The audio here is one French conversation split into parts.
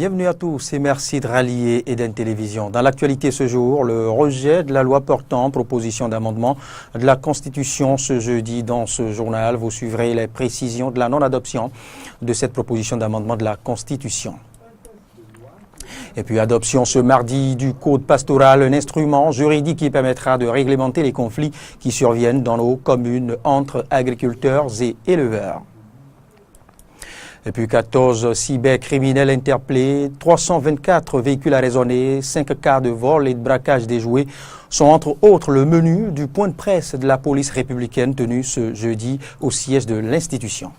Bienvenue à tous et merci de rallier Eden Télévision. Dans l'actualité ce jour, le rejet de la loi portant proposition d'amendement de la Constitution ce jeudi. Dans ce journal, vous suivrez les précisions de la non-adoption de cette proposition d'amendement de la Constitution. Et puis adoption ce mardi du Code pastoral, un instrument juridique qui permettra de réglementer les conflits qui surviennent dans nos communes entre agriculteurs et éleveurs. Et puis 14 cybercriminels interpellés, 324 véhicules arraisonnés, 5 cas de vol et de braquage déjoués sont entre autres le menu du point de presse de la police républicaine tenu ce jeudi au siège de l'institution.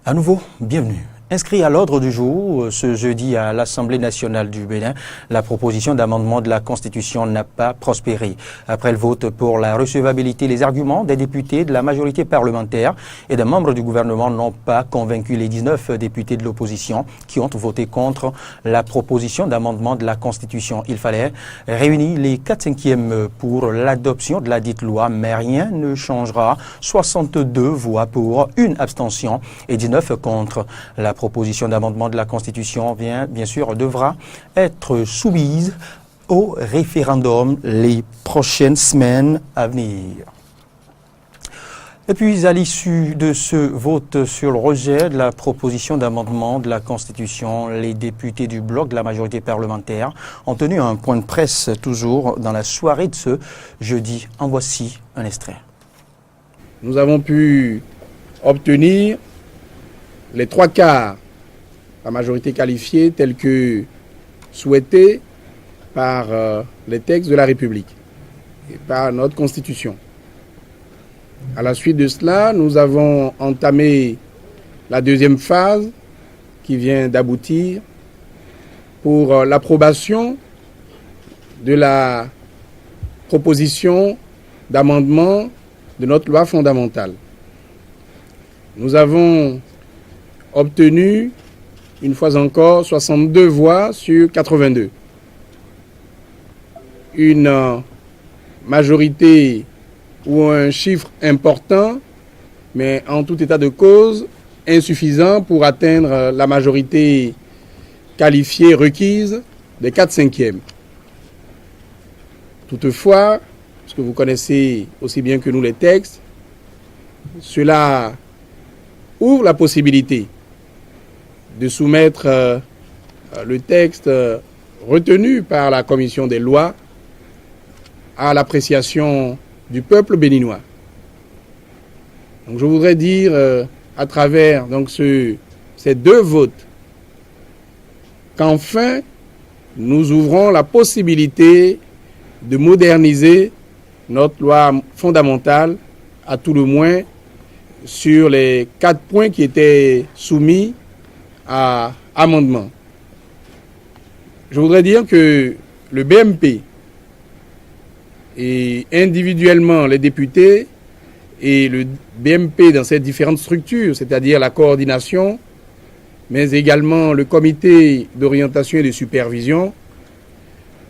À nouveau, bienvenue. Inscrit à l'ordre du jour, ce jeudi à l'Assemblée nationale du Bénin, la proposition d'amendement de la Constitution n'a pas prospéré. Après le vote pour la recevabilité, les arguments des députés de la majorité parlementaire et des membres du gouvernement n'ont pas convaincu les 19 députés de l'opposition qui ont voté contre la proposition d'amendement de la Constitution. Il fallait réunir les 4/5 pour l'adoption de la dite loi, mais rien ne changera. 62 voix pour, une abstention et 19 contre. La proposition d'amendement de la Constitution bien sûr devra être soumise au référendum les prochaines semaines à venir. Et puis, à l'issue de ce vote sur le rejet de la proposition d'amendement de la Constitution, les députés du bloc de la majorité parlementaire ont tenu un point de presse toujours dans la soirée de ce jeudi. En voici un extrait. Nous avons pu obtenir les 3/4, la majorité qualifiée telle que souhaitée par les textes de la République et par notre Constitution. À la suite de cela, nous avons entamé la deuxième phase qui vient d'aboutir pour l'approbation de la proposition d'amendement de notre loi fondamentale. Nous avons obtenu, une fois encore, 62 voix sur 82. Une majorité ou un chiffre important, mais en tout état de cause, insuffisant pour atteindre la majorité qualifiée requise des 4/5. Toutefois, parce que vous connaissez aussi bien que nous les textes, cela ouvre la possibilité de soumettre le texte retenu par la commission des lois à l'appréciation du peuple béninois. Donc je voudrais dire à travers donc, ces deux votes qu'enfin nous ouvrons la possibilité de moderniser notre loi fondamentale, à tout le moins sur les 4 points qui étaient soumis à amendement. Je voudrais dire que le BMP et individuellement les députés et le BMP dans ses différentes structures, c'est-à-dire la coordination, mais également le comité d'orientation et de supervision,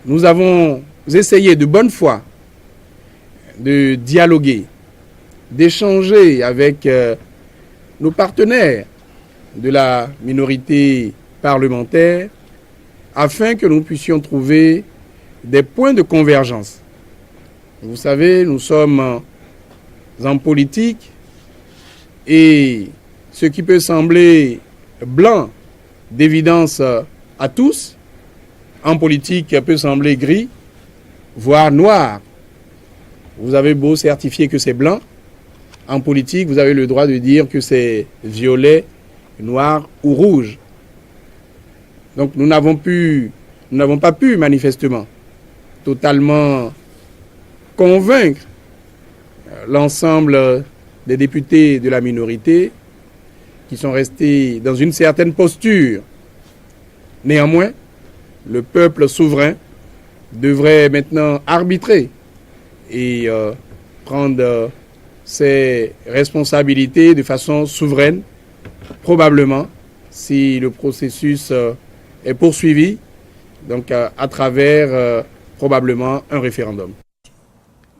nous avons essayé de bonne foi de dialoguer, d'échanger avec nos partenaires de la minorité parlementaire afin que nous puissions trouver des points de convergence. Vous savez, nous sommes en politique et ce qui peut sembler blanc d'évidence à tous, en politique peut sembler gris, voire noir. Vous avez beau certifier que c'est blanc, en politique, vous avez le droit de dire que c'est violet, noir ou rouge. Donc nous n'avons pas pu manifestement totalement convaincre l'ensemble des députés de la minorité qui sont restés dans une certaine posture. Néanmoins, le peuple souverain devrait maintenant arbitrer et prendre ses responsabilités de façon souveraine, probablement, si le processus est poursuivi, donc à travers probablement un référendum.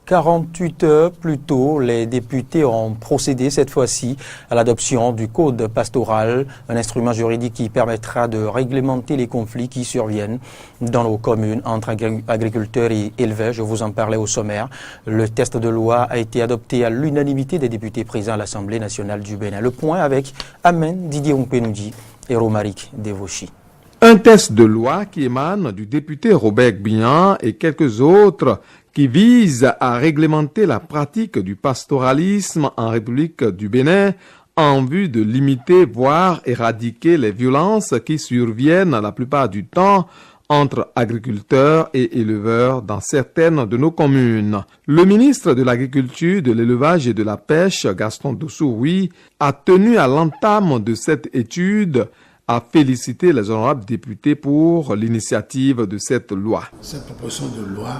48 heures plus tôt, les députés ont procédé cette fois-ci à l'adoption du code pastoral, un instrument juridique qui permettra de réglementer les conflits qui surviennent dans nos communes entre agriculteurs et éleveurs. Je vous en parlais au sommaire. Le texte de loi a été adopté à l'unanimité des députés présents à l'Assemblée nationale du Bénin. Le point avec Amen Didier Ompenoudi et Romaric Devoshi. Un texte de loi qui émane du député Robert Gbian et quelques autres qui vise à réglementer la pratique du pastoralisme en République du Bénin en vue de limiter, voire éradiquer les violences qui surviennent la plupart du temps entre agriculteurs et éleveurs dans certaines de nos communes. Le ministre de l'Agriculture, de l'Élevage et de la Pêche, Gaston Dossouri, a tenu à l'entame de cette étude à féliciter les honorables députés pour l'initiative de cette loi. Cette proposition de loi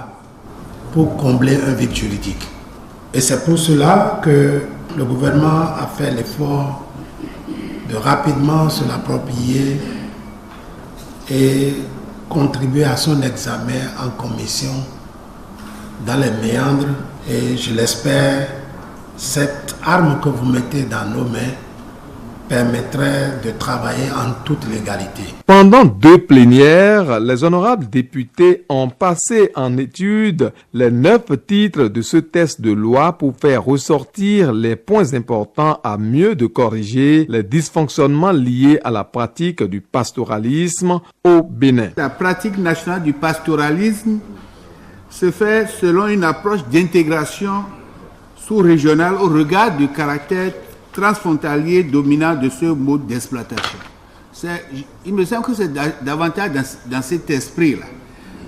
pour combler un vide juridique. Et c'est pour cela que le gouvernement a fait l'effort de rapidement se l'approprier et contribuer à son examen en commission dans les méandres. Et je l'espère, cette arme que vous mettez dans nos mains permettrait de travailler en toute légalité. Pendant 2 plénières, les honorables députés ont passé en étude les 9 titres de ce texte de loi pour faire ressortir les points importants à mieux de corriger les dysfonctionnements liés à la pratique du pastoralisme au Bénin. La pratique nationale du pastoralisme se fait selon une approche d'intégration sous-régionale au regard du caractère transfrontalier dominant de ce mode d'exploitation. Il me semble que c'est davantage dans cet esprit-là.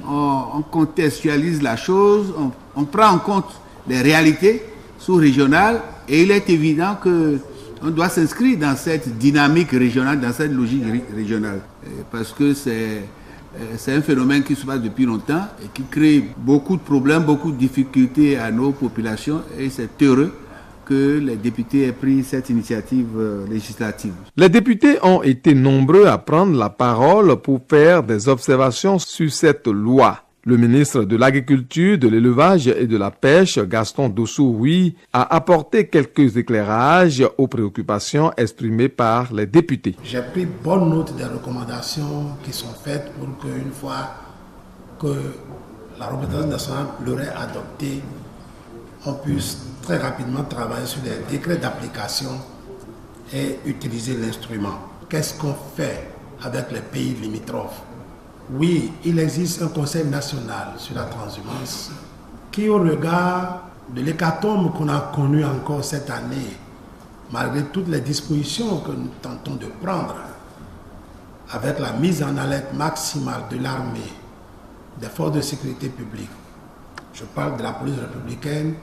On contextualise la chose, on prend en compte les réalités sous-régionales et il est évident qu'on doit s'inscrire dans cette dynamique régionale, dans cette logique régionale. Parce que c'est un phénomène qui se passe depuis longtemps et qui crée beaucoup de problèmes, beaucoup de difficultés à nos populations et c'est heureux que les députés aient pris cette initiative législative. Les députés ont été nombreux à prendre la parole pour faire des observations sur cette loi. Le ministre de l'Agriculture, de l'Élevage et de la Pêche, Gaston Dossouri, a apporté quelques éclairages aux préoccupations exprimées par les députés. J'ai pris bonne note des recommandations qui sont faites pour qu'une fois que la représentation nationale l'aurait adopté, on puisse très rapidement travailler sur les décrets d'application et utiliser l'instrument. Qu'est-ce qu'on fait avec les pays limitrophes? Oui, il existe un conseil national sur la transhumance qui, au regard de l'hécatombe qu'on a connu encore cette année, malgré toutes les dispositions que nous tentons de prendre, avec la mise en alerte maximale de l'armée, des forces de sécurité publique, je parle de la police républicaine,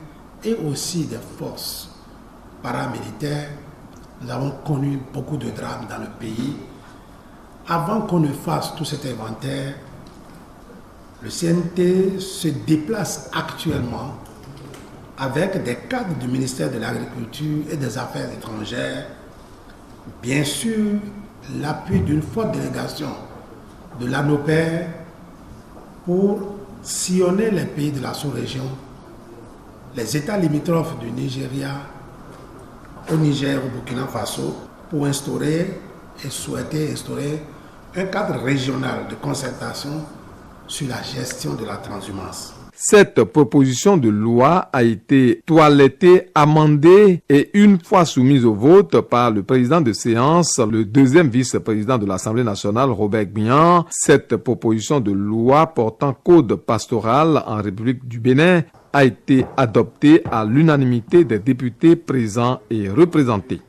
et aussi des forces paramilitaires, nous avons connu beaucoup de drames dans le pays. Avant qu'on ne fasse tout cet inventaire, le CNT se déplace actuellement avec des cadres du ministère de l'Agriculture et des Affaires étrangères, bien sûr l'appui d'une forte délégation de l'ANOPER pour sillonner les pays de la sous-région, les États limitrophes du Nigeria, au Niger, au Burkina Faso, pour instaurer et souhaiter instaurer un cadre régional de concertation sur la gestion de la transhumance. Cette proposition de loi a été toilettée, amendée et une fois soumise au vote par le président de séance, le deuxième vice-président de l'Assemblée nationale, Robert Gbian. Cette proposition de loi portant code pastoral en République du Bénin a été adoptée à l'unanimité des députés présents et représentés.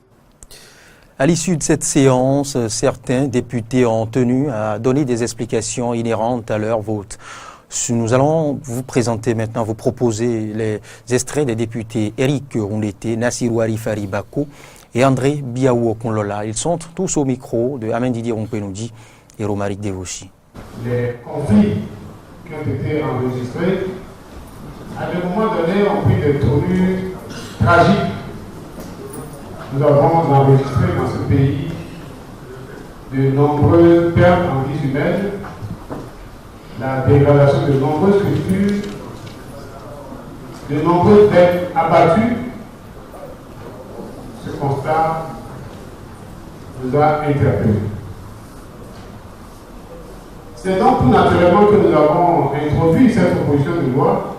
À l'issue de cette séance, certains députés ont tenu à donner des explications inhérentes à leur vote. Nous allons vous présenter maintenant, vous proposer les extraits des députés Eric Oundete, Nassirou Arifari Bako et André Biaou Okonlola. Ils sont tous au micro de Amen Didier Ompenoudi et Romaric Devoshi. Les conflits qui ont été enregistrés, à un moment donné, ont pris des tournures tragiques. Nous avons enregistré dans ce pays de nombreuses pertes en vie humaine, la dégradation de nombreuses cultures, de nombreuses têtes abattues. Ce constat nous a interpellés. C'est donc tout naturellement que nous avons introduit cette proposition de loi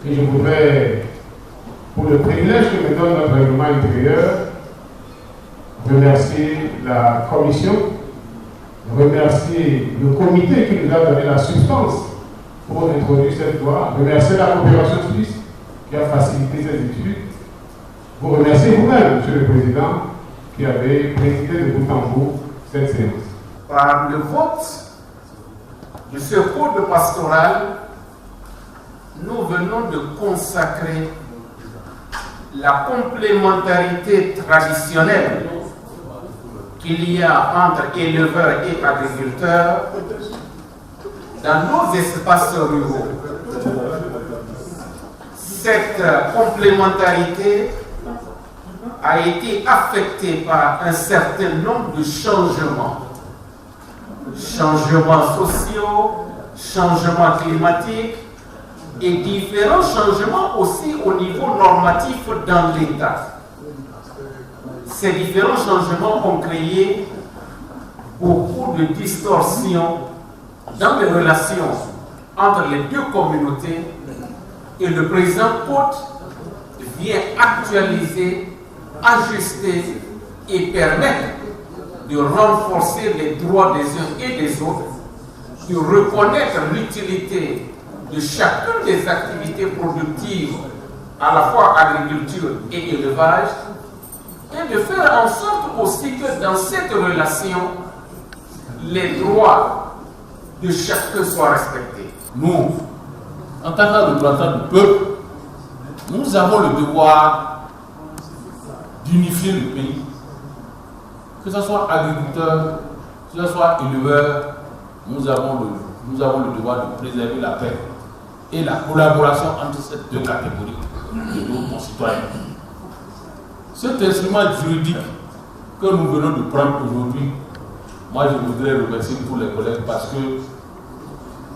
et je voudrais, pour le privilège que me donne notre règlement intérieur, remercier la commission, remercier le comité qui nous a donné la substance pour introduire cette loi, remercier la coopération suisse qui a facilité cette étude, vous remercier vous-même, Monsieur le Président, qui avez présidé de bout en bout cette séance. Par le vote de ce code pastoral, nous venons de consacrer la complémentarité traditionnelle qu'il y a entre éleveurs et agriculteurs dans nos espaces ruraux. Cette complémentarité a été affectée par un certain nombre de changements. Changements sociaux, changements climatiques et différents changements aussi au niveau normatif dans l'État. Ces différents changements ont créé beaucoup de distorsions dans les relations entre les deux communautés et le président Côte vient actualiser, ajuster et permettre de renforcer les droits des uns et des autres, de reconnaître l'utilité de chacune des activités productives, à la fois agriculture et élevage, et de faire en sorte aussi que dans cette relation, les droits de chacun soient respectés. Nous, en tant que représentants du peuple, nous avons le devoir d'unifier le pays. Que ce soit agriculteur, que ce soit éleveur, nous avons le devoir de préserver la paix et la collaboration entre ces deux catégories de nos concitoyens. Cet instrument juridique que nous venons de prendre aujourd'hui, moi je voudrais remercier tous les collègues parce que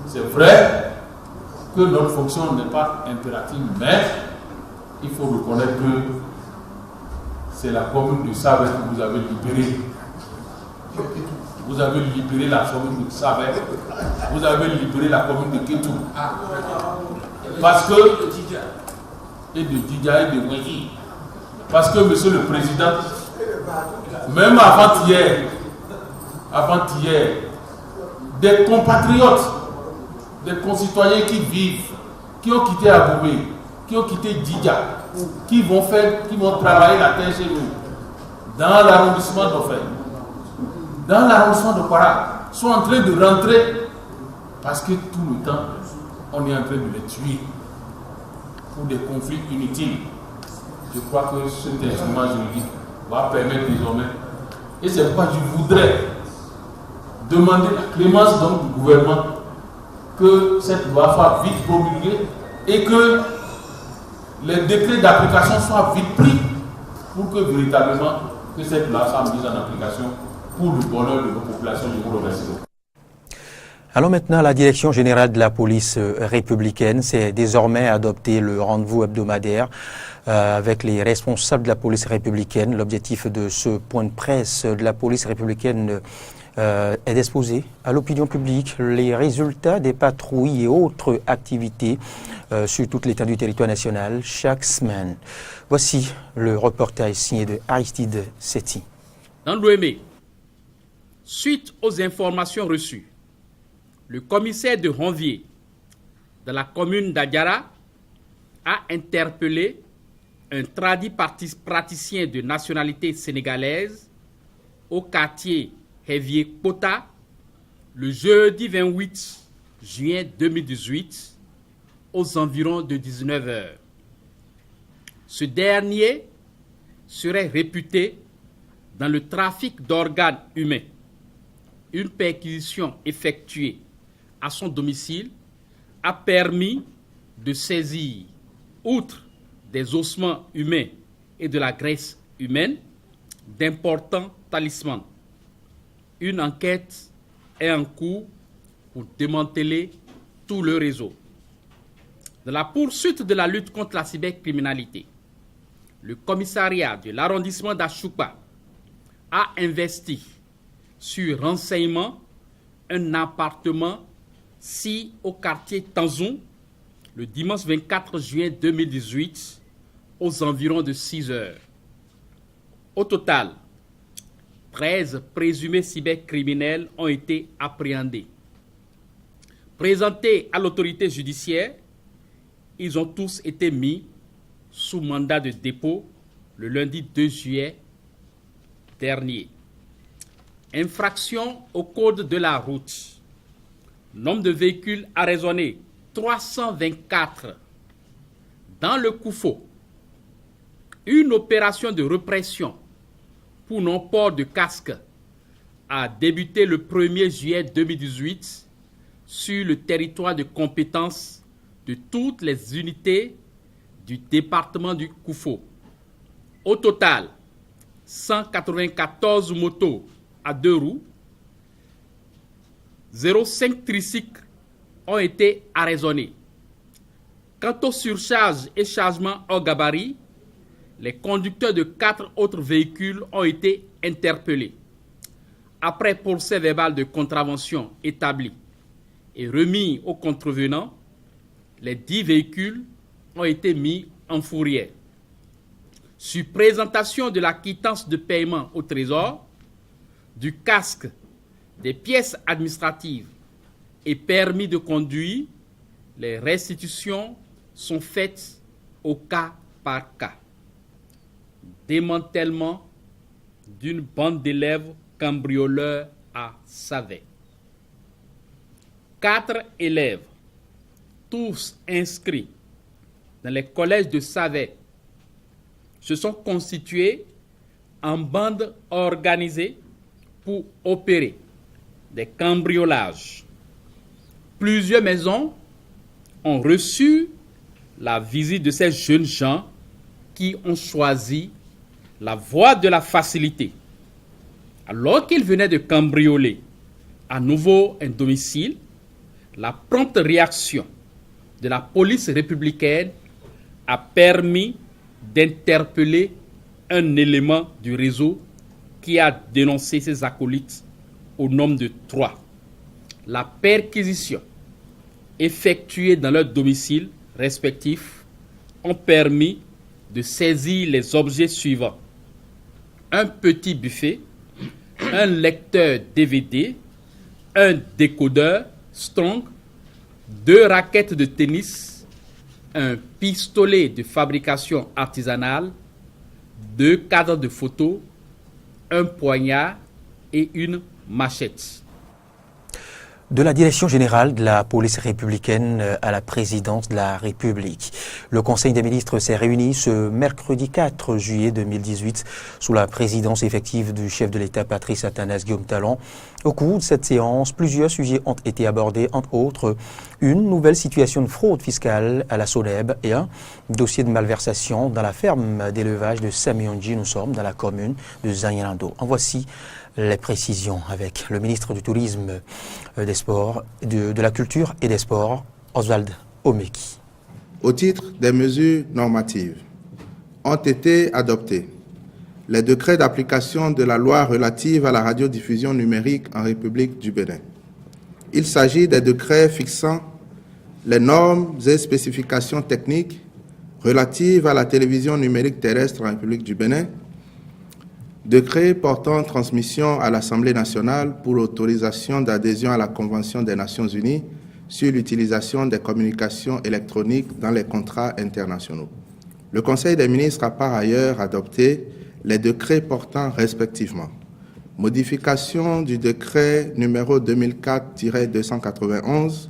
c'est vrai que notre fonction n'est pas impérative, mais il faut reconnaître que c'est la commune de Savès que vous avez libérée. Vous avez libéré la commune de Savès. Vous avez libéré la commune de Kétou. Parce que, et de Didja et de Wéhi. Parce que, monsieur le président, même avant-hier, des compatriotes, des concitoyens qui vivent, qui ont quitté Aboubé, qui ont quitté Didja, qui vont travailler la terre chez nous, dans l'arrondissement d'Offel, dans l'arrondissement de Kwara, sont en train de rentrer parce que tout le temps, on est en train de les tuer pour des conflits inutiles. Je crois que cet instrument juridique va permettre désormais, et c'est pourquoi je voudrais demander la clémence donc du gouvernement que cette loi soit vite promulguée et que les décrets d'application soient vite pris pour que véritablement que cette loi soit mise en application pour le bonheur de nos populations. Je vous remercie. Allons maintenant à la Direction générale de la police républicaine. C'est désormais adopté le rendez-vous hebdomadaire avec les responsables de la police républicaine. L'objectif de ce point de presse de la police républicaine est d'exposer à l'opinion publique les résultats des patrouilles et autres activités sur toute l'étendue du territoire national chaque semaine. Voici le reportage signé de Aristide Setti. Dans l'Ouémé, suite aux informations reçues, le commissaire de Ronvier, dans la commune d'Adiara, a interpellé un tradit praticien de nationalité sénégalaise au quartier Hevier Kota le jeudi 28 juin 2018 aux environs de 19h. Ce dernier serait réputé dans le trafic d'organes humains. Une perquisition effectuée à son domicile a permis de saisir, outre des ossements humains et de la graisse humaine, d'importants talismans. Une enquête est en cours pour démanteler tout le réseau. Dans la poursuite de la lutte contre la cybercriminalité, le commissariat de l'arrondissement d'Achoupa a investi sur renseignement un appartement situé au quartier Tanzon le dimanche 24 juin 2018 aux environs de 6 heures. Au total, 13 présumés cybercriminels ont été appréhendés. Présentés à l'autorité judiciaire, ils ont tous été mis sous mandat de dépôt le lundi 2 juillet dernier. Infraction au code de la route. Nombre de véhicules arraisonnés, 324. Dans le Koufo, une opération de répression pour non-port de casque a débuté le 1er juillet 2018 sur le territoire de compétence de toutes les unités du département du Koufo. Au total, 194 motos à 2 roues, 0,5 tricycles ont été arraisonnés. Quant aux surcharges et chargements hors gabarit, les conducteurs de 4 autres véhicules ont été interpellés. Après procès verbal de contravention établi et remis aux contrevenants, les 10 véhicules ont été mis en fourrière. Sur présentation de la quittance de paiement au Trésor, du casque, des pièces administratives et permis de conduire, les restitutions sont faites au cas par cas. Démantèlement d'une bande d'élèves cambrioleurs à Savet. 4 élèves, tous inscrits dans les collèges de Savet, se sont constitués en bande organisée pour opérer des cambriolages. Plusieurs maisons ont reçu la visite de ces jeunes gens qui ont choisi la voie de la facilité. Alors qu'ils venaient de cambrioler à nouveau un domicile, la prompte réaction de la police républicaine a permis d'interpeller un élément du réseau qui a dénoncé ses acolytes au nombre de 3. La perquisition effectuée dans leurs domiciles respectifs ont permis de saisir les objets suivants: un petit buffet, un lecteur DVD, un décodeur Strong, 2 raquettes de tennis, un pistolet de fabrication artisanale, 2 cadres de photos, un poignard et une machette. De la Direction générale de la police républicaine à la présidence de la République. Le Conseil des ministres s'est réuni ce mercredi 4 juillet 2018 sous la présidence effective du chef de l'État Patrice Athanase Guillaume Talon. Au cours de cette séance, plusieurs sujets ont été abordés, entre autres une nouvelle situation de fraude fiscale à la SONEB et un dossier de malversation dans la ferme d'élevage de Samionji. Nous sommes dans la commune de Zanyalando. En voici les précisions avec le ministre du Tourisme, des Sports, de la Culture et des Sports, Oswald Omeki. Au titre des mesures normatives, ont été adoptés les décrets d'application de la loi relative à la radiodiffusion numérique en République du Bénin. Il s'agit des décrets fixant les normes et spécifications techniques relatives à la télévision numérique terrestre en République du Bénin, décret portant transmission à l'Assemblée nationale pour l'autorisation d'adhésion à la Convention des Nations unies sur l'utilisation des communications électroniques dans les contrats internationaux. Le Conseil des ministres a par ailleurs adopté les décrets portant respectivement modification du décret numéro 2004-291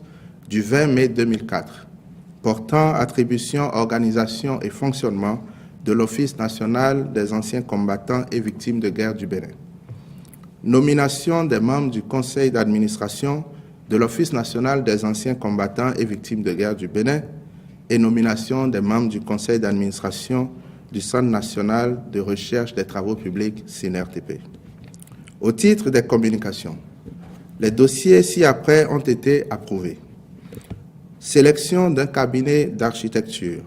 du 20 mai 2004 portant attribution, organisation et fonctionnement de l'Office national des anciens combattants et victimes de guerre du Bénin. Nomination des membres du conseil d'administration de l'Office national des anciens combattants et victimes de guerre du Bénin et nomination des membres du conseil d'administration du Centre national de recherche des travaux publics CNRTP. Au titre des communications, les dossiers ci-après ont été approuvés. sélection d'un cabinet d'architecture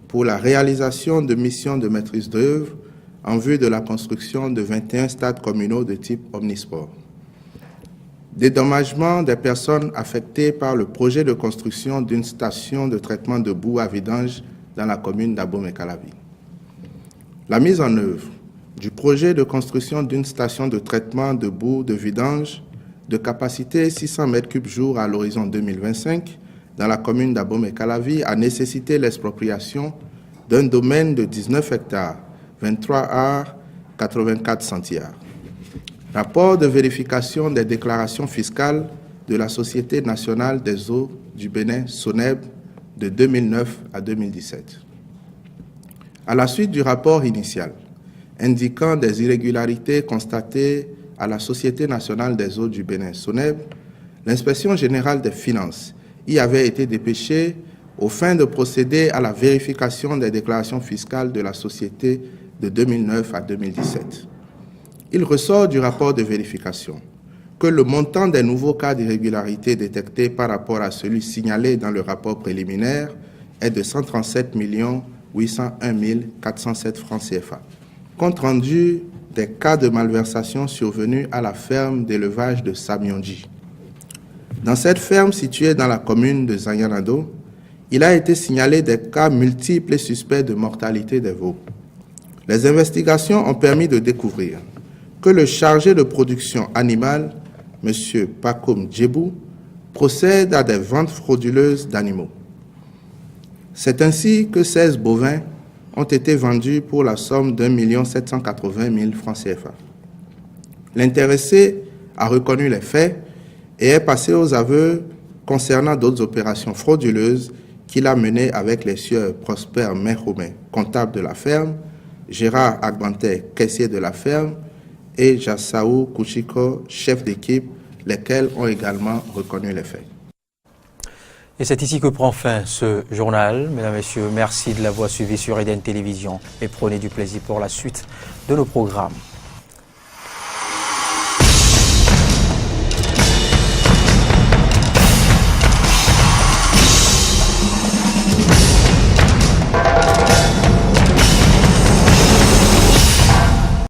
pour la réalisation de missions de maîtrise d'œuvre en vue de la construction de 21 stades communaux de type omnisport. Dédommagement des personnes affectées par le projet de construction d'une station de traitement de boue à vidange dans la commune d'Abomey-Calavi. La mise en œuvre du projet de construction d'une station de traitement de boue de vidange de capacité 600 m3 jour à l'horizon 2025 dans la commune d'Abomey-Calavi a nécessité l'expropriation d'un domaine de 19 hectares, 23 arts, 84 centiares. Rapport de vérification des déclarations fiscales de la Société nationale des eaux du Bénin, SONEB, de 2009 à 2017. À la suite du rapport initial, indiquant des irrégularités constatées à la Société nationale des eaux du Bénin, SONEB, l'inspection générale des finances y avait été dépêchée aux fins de procéder à la vérification des déclarations fiscales de la société de 2009 à 2017. Il ressort du rapport de vérification que le montant des nouveaux cas d'irrégularité détectés par rapport à celui signalé dans le rapport préliminaire est de 137 801 407 francs CFA. Compte rendu des cas de malversation survenus à la ferme d'élevage de Samyonji. Dans cette ferme située dans la commune de Zanyanado, il a été signalé des cas multiples et suspects de mortalité des veaux. Les investigations ont permis de découvrir que le chargé de production animale, M. Pakoum Djebou, procède à des ventes frauduleuses d'animaux. C'est ainsi que 16 bovins ont été vendus pour la somme d'1 780 000 francs CFA. L'intéressé a reconnu les faits et est passé aux aveux concernant d'autres opérations frauduleuses qu'il a menées avec les sieurs Prosper Menhomé, comptable de la ferme, Gérard Agbanté, caissier de la ferme, et Jassaou Kouchiko, chef d'équipe, lesquels ont également reconnu les faits. Et c'est ici que prend fin ce journal. Mesdames et messieurs, merci de l'avoir suivi sur Eden Télévision et prenez du plaisir pour la suite de nos programmes.